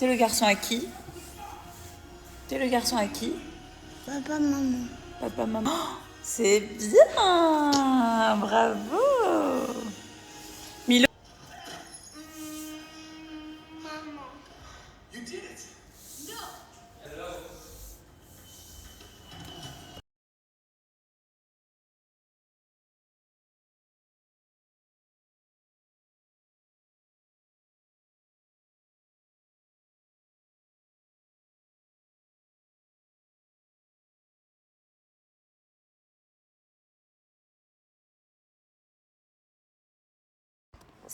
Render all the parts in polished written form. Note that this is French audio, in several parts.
T'es le garçon à qui? T'es le garçon à qui? Papa, maman. Papa, maman. Oh, c'est bien! Bravo! Milo. Maman.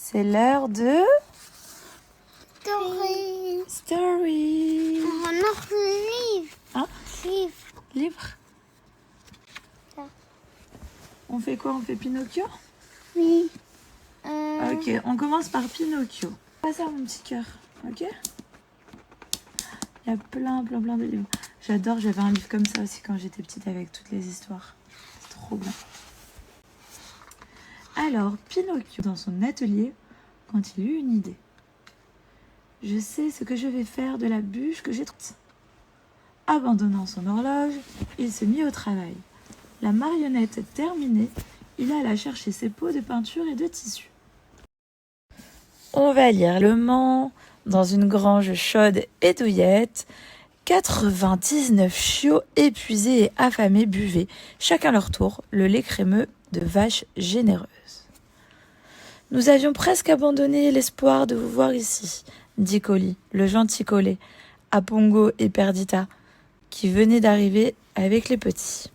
C'est l'heure de... Story. Story. Notre livre. Hein? Livre. Livre. Ça. On fait quoi? On fait Pinocchio? Oui. Ok, on commence par Pinocchio. Pas ça mon petit cœur, ok? Il y a plein de livres. J'adore, j'avais un livre comme ça aussi quand j'étais petite avec toutes les histoires. C'est trop bien. Alors, Pinocchio, dans son atelier, quand il eut une idée. Je sais ce que je vais faire de la bûche que j'ai trouvée. Abandonnant son horloge, il se mit au travail. La marionnette terminée, il alla chercher ses pots de peinture et de tissu. On va lire le Mans, dans une grange chaude et douillette. 99 chiots épuisés et affamés buvaient, chacun leur tour, le lait crémeux de vaches généreuses. Nous avions presque abandonné l'espoir de vous voir ici, dit Colis, le gentil Collet, à Pongo et Perdita, qui venaient d'arriver avec les petits.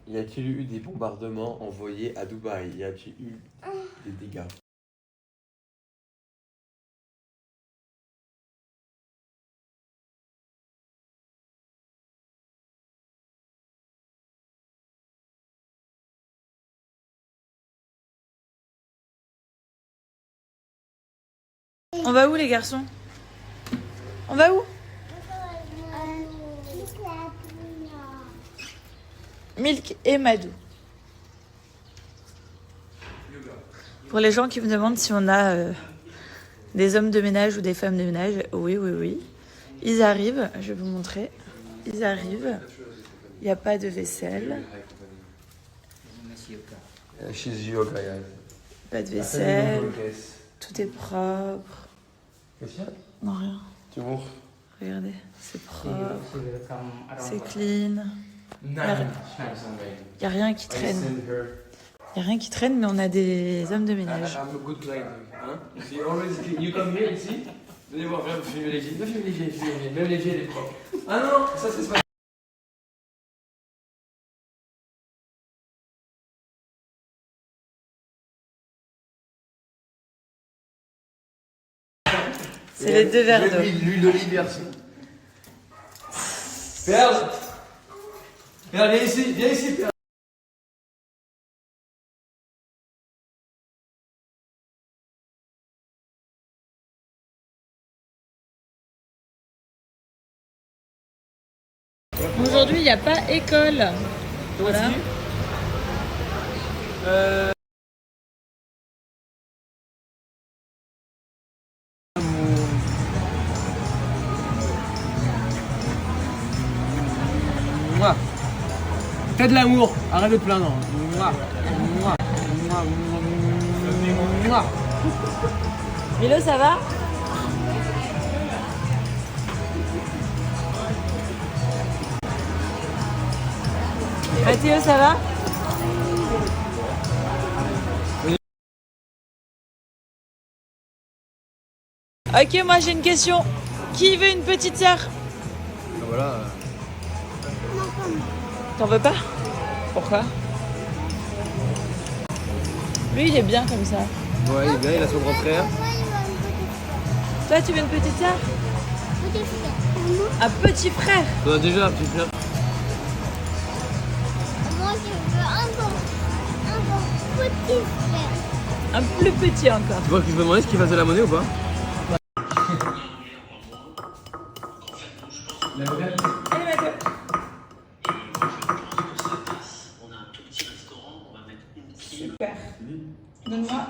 Y a-t-il eu des bombardements envoyés à Dubaï? Y a-t-il eu des dégâts? On va où les garçons? On va où? Milk et Madou. Pour les gens qui me demandent si on a des hommes de ménage ou des femmes de ménage, oui. Ils arrivent, je vais vous montrer. Ils arrivent. Il n'y a pas de vaisselle. Pas de vaisselle. Tout est propre. Non, rien. Regardez, c'est propre. C'est clean. Il n'y a rien qui traîne. Il n'y a rien qui traîne, mais on a des hommes de ménage. I'm a good client. Hein? You always you come here ici. Venez voir, viens, filmer les jeans. Viens filmer les jeans, même les jeans, elle est propre. Ah non, ça c'est pas. C'est les deux verres d'eau. L'huile d'olive, merci. Perle, viens ici, Perle. Aujourd'hui, il n'y a pas école. Voilà. Fais de l'amour, arrête de te plaindre. Milo, ça va? Mathéo, ça va? Ok, moi j'ai une question. Qui veut une petite sœur? Voilà. T'en veux pas? Pourquoi? Lui, il est bien comme ça. Ouais, il est bien, il a son grand frère. Toi, tu veux une petite sœur? Petit frère. Un petit frère? T'en as déjà un petit frère. Moi, je veux un petit frère. Un plus petit encore. Tu vois que je me demandais ce qu'il fasse de la monnaie ou pas? Allez, Mathéo. Super. Donne-moi.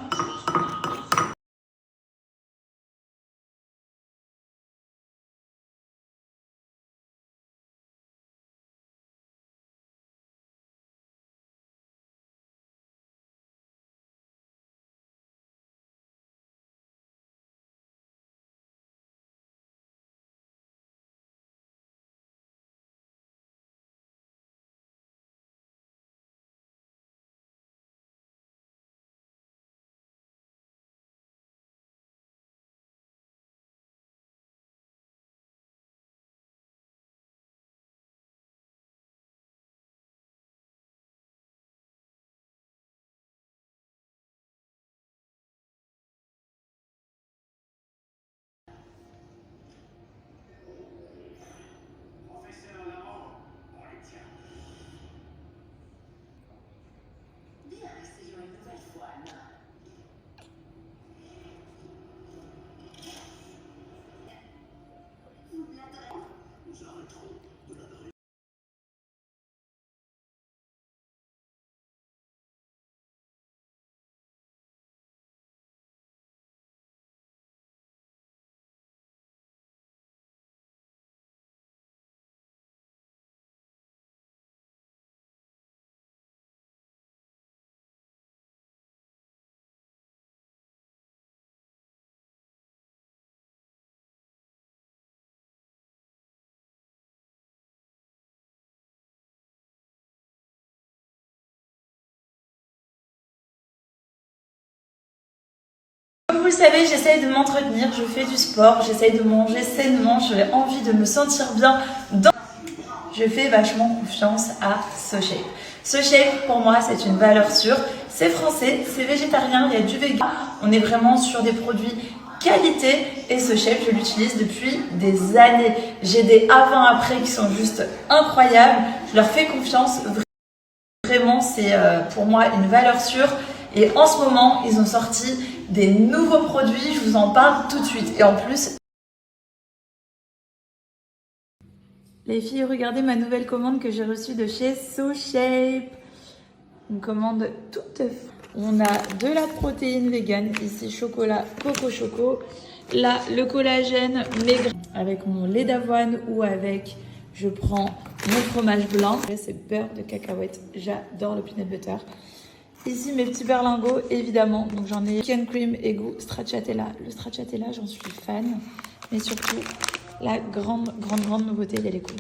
Comme vous le savez, j'essaye de m'entretenir, je fais du sport, j'essaye de manger sainement, j'ai envie de me sentir bien dans... Je fais vachement confiance à SoShape. SoShape, pour moi, c'est une valeur sûre. C'est français, c'est végétarien, il y a du vegan. On est vraiment sur des produits qualité et SoShape, je l'utilise depuis des années. J'ai des avant-après qui sont juste incroyables. Je leur fais confiance. Vraiment, c'est pour moi une valeur sûre. Et en ce moment, ils ont sorti des nouveaux produits. Je vous en parle tout de suite. Et en plus... Les filles, regardez ma nouvelle commande que j'ai reçue de chez SoShape. Une commande toute fraîche. On a de la protéine vegan, ici chocolat, coco choco. Là, le collagène maigre avec mon lait d'avoine ou avec, je prends mon fromage blanc. C'est beurre de cacahuète, j'adore le peanut butter. Ici, mes petits berlingots, évidemment. Donc j'en ai chicken cream et goût stracciatella. Le stracciatella, j'en suis fan. Mais surtout, la grande nouveauté, il y a les cookies.